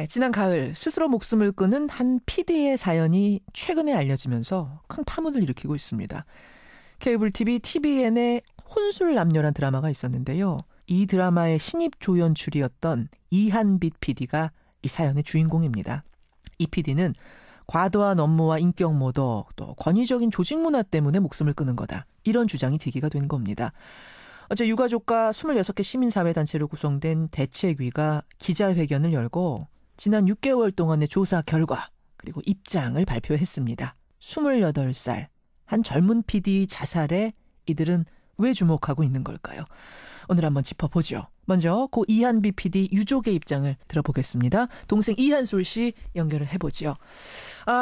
지난 가을 스스로 목숨을 끊은 한 PD의 사연이 최근에 알려지면서 큰 파문을 일으키고 있습니다. 케이블 TV TVN의 혼술남녀란 드라마가 있었는데요. 이 드라마의 신입 조연출이었던 이한빛 PD가 이 사연의 주인공입니다. 이 PD는 과도한 업무와 인격 모독, 또 권위적인 조직 문화 때문에 목숨을 끊은 거다. 이런 주장이 제기가 된 겁니다. 어제 유가족과 26개 시민사회단체로 구성된 대책위가 기자회견을 열고 지난 6개월 동안의 조사 결과 그리고 입장을 발표했습니다. 28살 한 젊은 PD 자살에 이들은 왜 주목하고 있는 걸까요? 오늘 한번 짚어보죠. 먼저 고 이한빛 PD 유족의 입장을 들어보겠습니다. 동생 이한솔 씨 연결을 해보죠.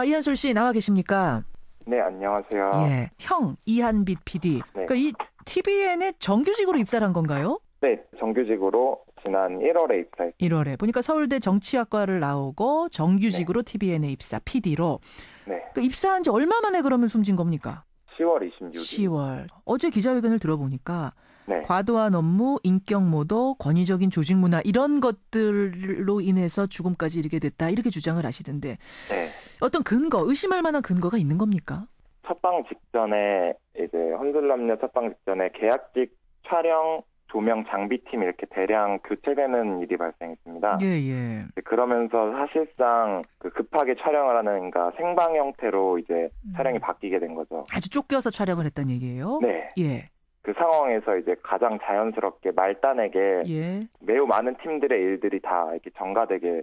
이한솔 씨 나와 계십니까? 네, 안녕하세요. 형 이한빛 PD. 네. 그러니까 이 TVN에 정규직으로 입사를 한 건가요? 네, 정규직으로 지난 1월에 입사했어요. 1월에. 보니까 서울대 정치학과를 나오고 정규직으로 TVN에 입사, PD로. 네. 그 입사한 지 얼마 만에 그러면 숨진 겁니까? 10월 26일. 10월. 어제 기자회견을 들어보니까 네. 과도한 업무, 인격 모독, 권위적인 조직 문화 이런 것들로 인해서 죽음까지 이르게 됐다. 이렇게 주장을 하시던데 네. 어떤 근거, 의심할 만한 근거가 있는 겁니까? 첫방 직전에 이제 혼술남녀 첫방 직전에 계약직 촬영, 조명, 장비팀 이렇게 대량 교체되는 일이 발생했습니다. 예. 그러면서 사실상 급하게 촬영을 하는가 생방 형태로 이제 촬영이 바뀌게 된 거죠. 아주 쫓겨서 촬영을 했다는 얘기예요? 네. 예. 그 상황에서 이제 가장 자연스럽게 말단에게 매우 많은 팀들의 일들이 다 이렇게 전가되게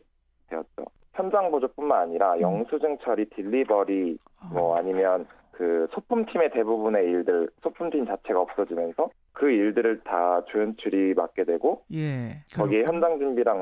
되었죠. 현장 보조뿐만 아니라 영수증 처리, 딜리버리, 아니면 그 소품팀의 대부분의 일들, 소품팀 자체가 없어지면서 그 일들을 다 조연출이 맡게 되고, 거기에 현장 준비랑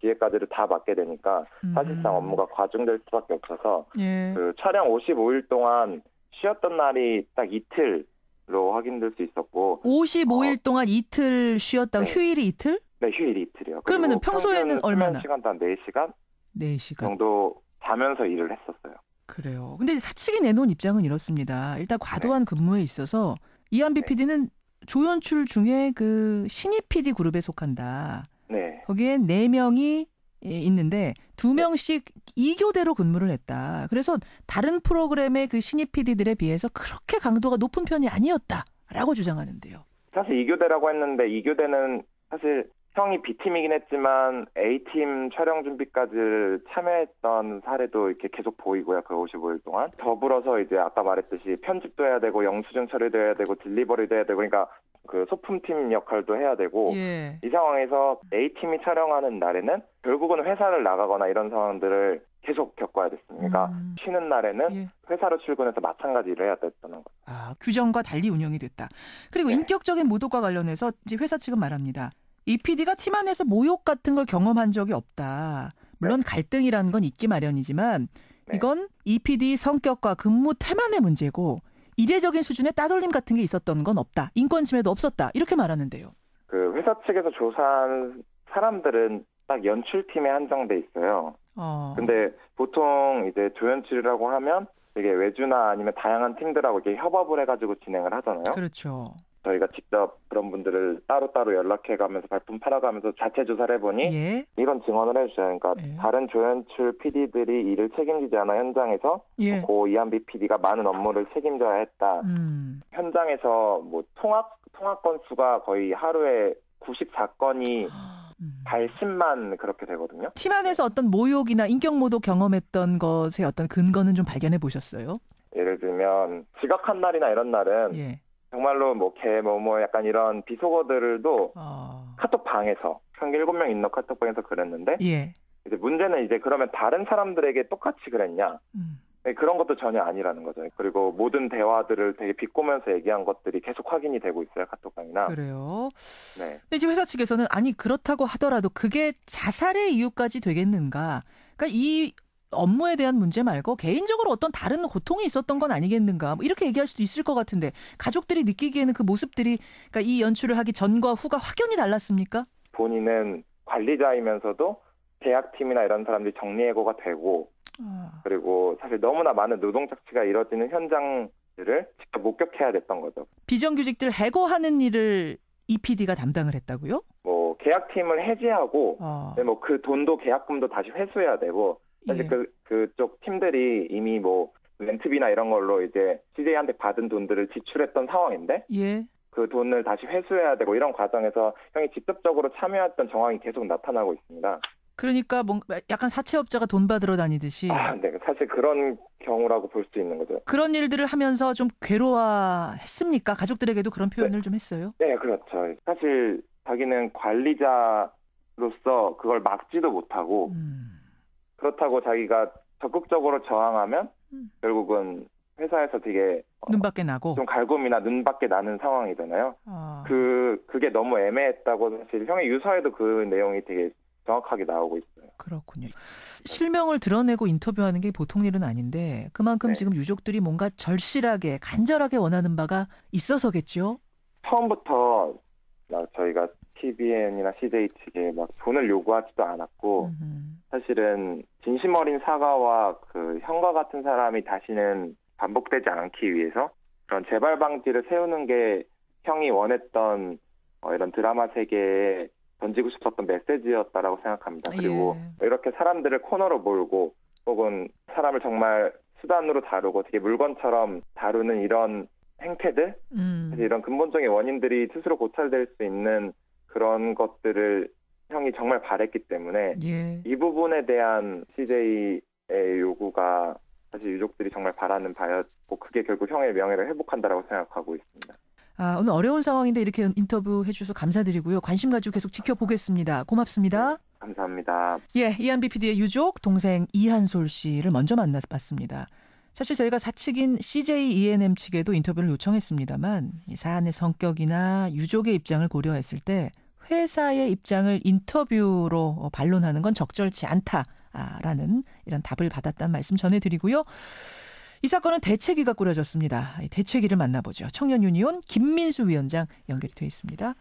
기획까지를 다 맡게 되니까 사실상 업무가 과중될 수밖에 없어서 그 촬영 55일 동안 쉬었던 날이 딱 이틀로 확인될 수 있었고. 55일 동안 이틀 쉬었다고? 네. 휴일이 이틀? 네, 휴일이 이틀이요. 그러면은 평소에는 얼마나? 시간도 한 4시간? 4시간 정도 자면서 일을 했었어요. 그래요. 근데 사측이 내놓은 입장은 이렇습니다. 일단 과도한 근무에 있어서 이한빛 PD는 조연출 중에 그 신입 PD 그룹에 속한다. 네. 거기에 4명이 있는데 2명씩 2교대로 근무를 했다. 그래서 다른 프로그램의 그 신입 PD들에 비해서 그렇게 강도가 높은 편이 아니었다라고 주장하는데요. 사실 2교대라고 했는데 2교대는 사실 형이 B팀이긴 했지만 A팀 촬영 준비까지 참여했던 사례도 이렇게 계속 보이고요. 그 55일 동안. 더불어서 이제 아까 말했듯이 편집도 해야 되고 영수증 처리도 해야 되고 딜리버리도 해야 되고 그러니까 그 소품팀 역할도 해야 되고 이 상황에서 A팀이 촬영하는 날에는 결국은 회사를 나가거나 이런 상황들을 계속 겪어야 됐습니다. 그러니까 쉬는 날에는 회사로 출근해서 마찬가지 일을 해야 됐다는 거죠. 규정과 달리 운영이 됐다. 그리고 인격적인 모독과 관련해서 이제 회사 측은 말합니다. 이 PD가 팀 안에서 모욕 같은 걸 경험한 적이 없다. 물론 갈등이라는 건 있기 마련이지만 이건 이 PD 성격과 근무 태만의 문제고 이례적인 수준의 따돌림 같은 게 있었던 건 없다. 인권 침해도 없었다. 이렇게 말하는데요. 그 회사 측에서 조사한 사람들은 딱 연출팀에 한정돼 있어요. 근데 보통 이제 조연출이라고 하면 되게 외주나 아니면 다양한 팀들하고 이렇게 협업을 해가지고 진행을 하잖아요. 그렇죠. 저희가 직접 그런 분들을 따로따로 연락해가면서 발품 팔아가면서 자체 조사를 해보니 이런 증언을 해주셔요. 그러니까 다른 조연출 PD들이 일을 책임지지 않아 현장에서 고 이한빛 PD가 많은 업무를 책임져야 했다. 현장에서 통화 건수가 거의 하루에 94건이 달 10만 그렇게 되거든요. 팀 안에서 어떤 모욕이나 인격 모독 경험했던 것의 어떤 근거는 좀 발견해 보셨어요? 예를 들면 지각한 날이나 이런 날은 정말로 약간 이런 비속어들도 카톡방에서 평균 7명 있는 카톡방에서 그랬는데 이제 문제는 이제 그러면 다른 사람들에게 똑같이 그랬냐? 그런 것도 전혀 아니라는 거죠. 그리고 모든 대화들을 되게 비꼬면서 얘기한 것들이 계속 확인이 되고 있어요. 카톡방이나. 그래요? 네. 근데 이제 회사 측에서는 아니 그렇다고 하더라도 그게 자살의 이유까지 되겠는가? 그러니까 이 업무에 대한 문제 말고 개인적으로 어떤 다른 고통이 있었던 건 아니겠는가? 이렇게 얘기할 수도 있을 것 같은데 가족들이 느끼기에는 그 모습들이 그러니까 이 연출을 하기 전과 후가 확연히 달랐습니까? 본인은 관리자이면서도 계약팀이나 이런 사람들이 정리해고가 되고 그리고 사실 너무나 많은 노동 착취가 이뤄지는 현장들을 직접 목격해야 됐던 거죠. 비정규직들 해고하는 일을 이 PD가 담당을 했다고요? 계약팀을 해지하고 뭐 그 돈도 계약금도 다시 회수해야 되고 사실 그쪽 팀들이 이미 뭐 렌트비나 이런 걸로 이제 CJ한테 받은 돈들을 지출했던 상황인데 그 돈을 다시 회수해야 되고 이런 과정에서 형이 직접적으로 참여했던 정황이 계속 나타나고 있습니다. 그러니까 뭔가 약간 사채업자가 돈 받으러 다니듯이. 네. 사실 그런 경우라고 볼 수 있는 거죠. 그런 일들을 하면서 좀 괴로워했습니까? 가족들에게도 그런 표현을 좀 했어요? 네, 그렇죠. 사실 자기는 관리자로서 그걸 막지도 못하고 그렇다고 자기가 적극적으로 저항하면 결국은 회사에서 되게 눈밖에 나고 좀 갈굼이나 눈밖에 나는 상황이잖아요. 그게 너무 애매했다고 사실 형의 유서에도 그 내용이 되게 정확하게 나오고 있어요. 그렇군요. 실명을 드러내고 인터뷰하는 게 보통 일은 아닌데 그만큼 지금 유족들이 뭔가 절실하게 간절하게 원하는 바가 있어서겠죠? 처음부터 저희가 TVN이나 CJ 측에 막 돈을 요구하지도 않았고 사실은 진심 어린 사과와 그 형과 같은 사람이 다시는 반복되지 않기 위해서 그런 재발 방지를 세우는 게 형이 원했던 이런 드라마 세계에 던지고 싶었던 메시지였다라고 생각합니다. 그리고 이렇게 사람들을 코너로 몰고 혹은 사람을 정말 수단으로 다루고 되게 물건처럼 다루는 이런 행태들 사실 이런 근본적인 원인들이 스스로 고찰될 수 있는 그런 것들을 형이 정말 바랬기 때문에 이 부분에 대한 CJ의 요구가 사실 유족들이 정말 바라는 바였고 그게 결국 형의 명예를 회복한다라고 생각하고 있습니다. 오늘 어려운 상황인데 이렇게 인터뷰해 주셔서 감사드리고요. 관심 가지고 계속 지켜보겠습니다. 고맙습니다. 감사합니다. 이한비 PD의 유족 동생 이한솔 씨를 먼저 만나봤습니다. 사실 저희가 사측인 CJ E&M 측에도 인터뷰를 요청했습니다만 이 사안의 성격이나 유족의 입장을 고려했을 때 회사의 입장을 인터뷰로 반론하는 건 적절치 않다라는 이런 답을 받았다는 말씀 전해드리고요. 이 사건은 대책위가 꾸려졌습니다. 대책위를 만나보죠. 청년유니온 김민수 위원장 연결이 되어 있습니다.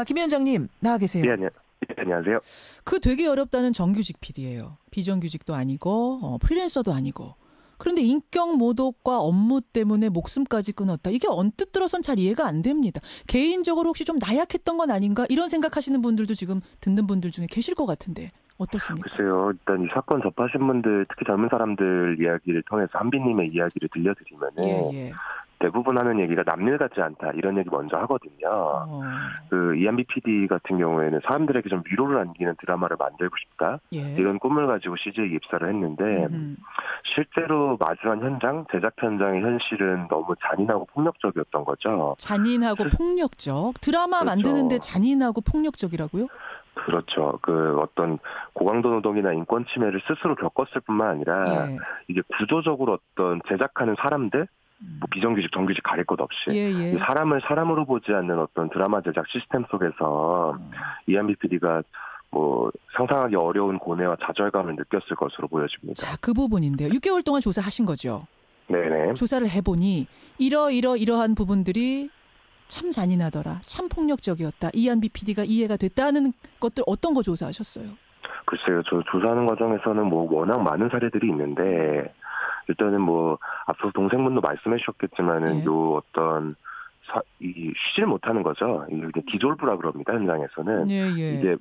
김 위원장님 나와 계세요. 네, 안녕하세요. 그 되게 어렵다는 정규직 PD예요. 비정규직도 아니고 프리랜서도 아니고. 그런데 인격 모독과 업무 때문에 목숨까지 끊었다. 이게 언뜻 들어선 잘 이해가 안 됩니다. 개인적으로 혹시 좀 나약했던 건 아닌가? 이런 생각하시는 분들도 지금 듣는 분들 중에 계실 것 같은데 어떻습니까? 글쎄요. 일단 이 사건 접하신 분들, 특히 젊은 사람들 이야기를 통해서 한비님의 이야기를 들려드리면은 대부분 하는 얘기가 남일 같지 않다 이런 얘기 먼저 하거든요. 그 이한비 PD 같은 경우에는 사람들에게 좀 위로를 안기는 드라마를 만들고 싶다 이런 꿈을 가지고 CJ에 입사를 했는데 실제로 마주한 현장, 제작 현장의 현실은 너무 잔인하고 폭력적이었던 거죠. 잔인하고 폭력적? 드라마 그렇죠. 만드는데 잔인하고 폭력적이라고요? 그렇죠. 그 어떤 고강도 노동이나 인권 침해를 스스로 겪었을 뿐만 아니라 이게 구조적으로 어떤 제작하는 사람들 뭐 비정규직, 정규직 가릴 것 없이 사람을 사람으로 보지 않는 어떤 드라마 제작 시스템 속에서 이한비 PD가 뭐 상상하기 어려운 고뇌와 좌절감을 느꼈을 것으로 보여집니다. 자, 그 부분인데요. 6개월 동안 조사하신 거죠? 네네. 조사를 해보니 이러한 부분들이 참 잔인하더라. 참 폭력적이었다. 이한비 PD가 이해가 됐다는 것들 어떤 거 조사하셨어요? 글쎄요. 저 조사하는 과정에서는 뭐 워낙 많은 사례들이 있는데 일단은 뭐 앞서 동생분도 말씀해 주셨겠지만은 요 어떤 쉬질 못하는 거죠. 이게 디졸브라 그럽니다. 현장에서는 이게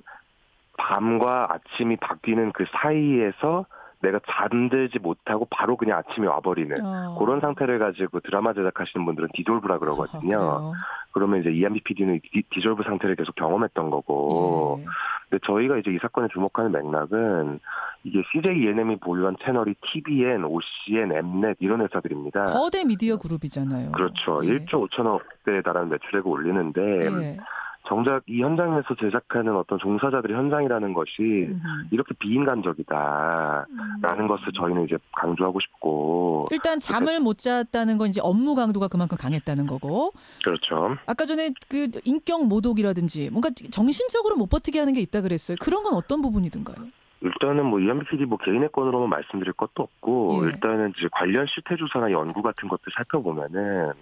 밤과 아침이 바뀌는 그 사이에서 내가 잠들지 못하고 바로 그냥 아침이 와버리는 그런 상태를 가지고 드라마 제작하시는 분들은 디졸브라 그러거든요. 그러면 이제 이한비 PD는 디졸브 상태를 계속 경험했던 거고. 근데 저희가 이제 이 사건에 주목하는 맥락은 이게 CJ E&M이 보유한 채널이 TVN, OCN, 엠넷 이런 회사들입니다. 거대 미디어 그룹이잖아요. 그렇죠. 1조 5천억대에 달하는 매출액을 올리는데 정작 이 현장에서 제작하는 어떤 종사자들의 현장이라는 것이 이렇게 비인간적이다라는 것을 저희는 이제 강조하고 싶고. 일단 잠을 못 잤다는 건 이제 업무 강도가 그만큼 강했다는 거고. 그렇죠. 아까 전에 그 인격 모독이라든지 뭔가 정신적으로 못 버티게 하는 게 있다 그랬어요. 그런 건 어떤 부분이든가요? 일단은 뭐 이한비 PD 뭐 개인의 건으로만 말씀드릴 것도 없고 일단은 이제 관련 실태 조사나 연구 같은 것들 살펴보면은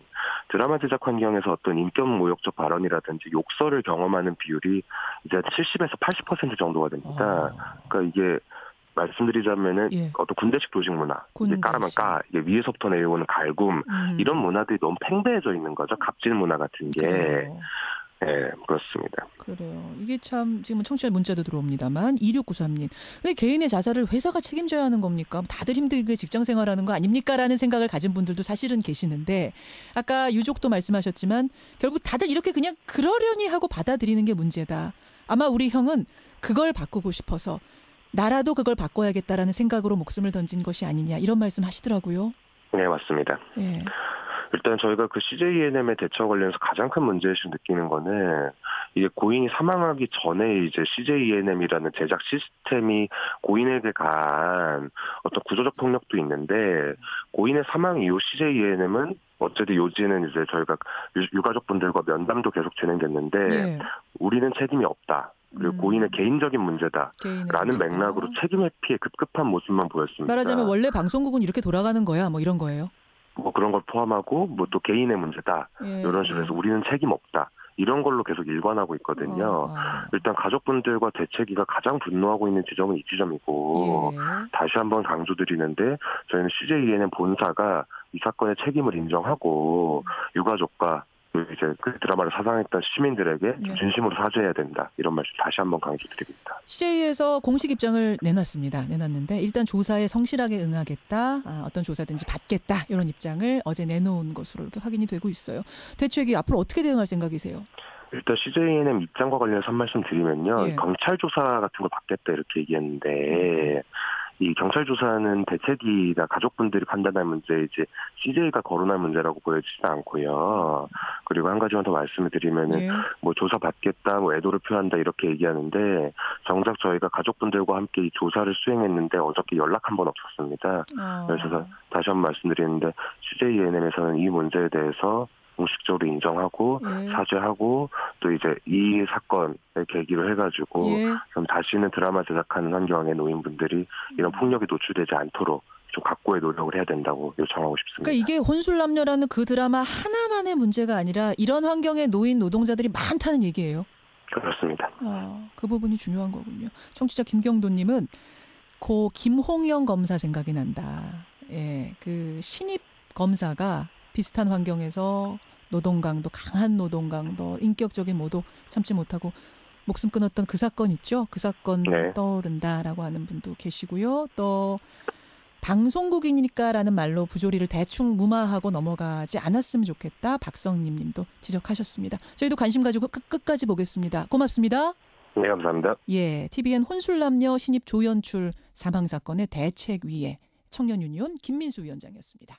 드라마 제작 환경에서 어떤 인격 모욕적 발언이라든지 욕설을 경험하는 비율이 이제 70에서 80% 정도가 됩니다. 그러니까 이게 말씀드리자면은 어떤 군대식 조직 문화, 이제 까라면 까, 이게 위에서부터 내려오는 갈굼 이런 문화들이 너무 팽배해져 있는 거죠. 갑질 문화 같은 게. 네, 그렇습니다. 그래요. 이게 참 지금 청취자 문자도 들어옵니다만 2693님. 근데 개인의 자살을 회사가 책임져야 하는 겁니까? 다들 힘들게 직장 생활하는 거 아닙니까? 라는 생각을 가진 분들도 사실은 계시는데 아까 유족도 말씀하셨지만 결국 다들 이렇게 그냥 그러려니 하고 받아들이는 게 문제다. 아마 우리 형은 그걸 바꾸고 싶어서 나라도 그걸 바꿔야겠다라는 생각으로 목숨을 던진 것이 아니냐 이런 말씀 하시더라고요. 네, 맞습니다. 예. 일단 저희가 그 CJENM의 대처 관련해서 가장 큰 문제의식 느끼는 거는 이게 고인이 사망하기 전에 이제 CJENM이라는 제작 시스템이 고인에게 가한 어떤 구조적 폭력도 있는데 고인의 사망 이후 CJENM은 어쨌든 요지는 이제 저희가 유가족분들과 면담도 계속 진행됐는데 예. 우리는 책임이 없다. 그리고 고인의 개인적인 문제다라는 맥락으로 책임 회피의 급급한 모습만 보였습니다. 말하자면 원래 방송국은 이렇게 돌아가는 거야 뭐 이런 거예요? 뭐 그런 걸 포함하고 뭐 또 개인의 문제다 이런 식으로 해서 우리는 책임 없다 이런 걸로 계속 일관하고 있거든요. 일단 가족분들과 대책위가 가장 분노하고 있는 지점은 이 지점이고 다시 한번 강조드리는데 저희는 CJENM 본사가 이 사건의 책임을 인정하고 유가족과 이제 그 드라마를 사랑했던 시민들에게 진심으로 사죄해야 된다. 이런 말씀 다시 한번 강조드립니다. CJ에서 공식 입장을 내놨는데 일단 조사에 성실하게 응하겠다. 어떤 조사든지 받겠다. 이런 입장을 어제 내놓은 것으로 이렇게 확인이 되고 있어요. 대책이 앞으로 어떻게 대응할 생각이세요? 일단 CJENM 입장과 관련해서 한 말씀 드리면요. 경찰 조사 같은 걸 받겠다 이렇게 얘기했는데 이 경찰 조사는 대책이나 가족분들이 판단할 문제이지 CJ가 거론할 문제라고 보여지지 않고요. 그리고 한 가지만 더 말씀을 드리면은 뭐 조사 받겠다, 뭐 애도를 표한다 이렇게 얘기하는데 정작 저희가 가족분들과 함께 이 조사를 수행했는데 어저께 연락 한 번 없었습니다. 그래서 다시 한번 말씀드리는데 CJENM에서는 이 문제에 대해서 공식적으로 인정하고 사죄하고 또 이제 이 사건을 계기로 해가지고 좀 다시는 드라마 제작하는 환경에 노인분들이 이런 폭력에 노출되지 않도록 좀 각고의 노력을 해야 된다고 요청하고 싶습니다. 그러니까 이게 혼술남녀라는 그 드라마 하나만의 문제가 아니라 이런 환경에 놓인 노동자들이 많다는 얘기예요. 그렇습니다. 그 부분이 중요한 거군요. 청취자 김경도님은 고 김홍영 검사 생각이 난다. 예, 그 신입 검사가 비슷한 환경에서 강한 노동 강도, 인격적인 모독 참지 못하고 목숨 끊었던 그 사건 있죠? 그 사건 떠오른다라고 하는 분도 계시고요. 또 방송국이니까라는 말로 부조리를 대충 무마하고 넘어가지 않았으면 좋겠다. 박성님 님도 지적하셨습니다. 저희도 관심 가지고 끝까지 보겠습니다. 고맙습니다. 네, 감사합니다. 예, TVN 혼술남녀 신입 조연출 사망사건의 대책위의 청년유니온 김민수 위원장이었습니다.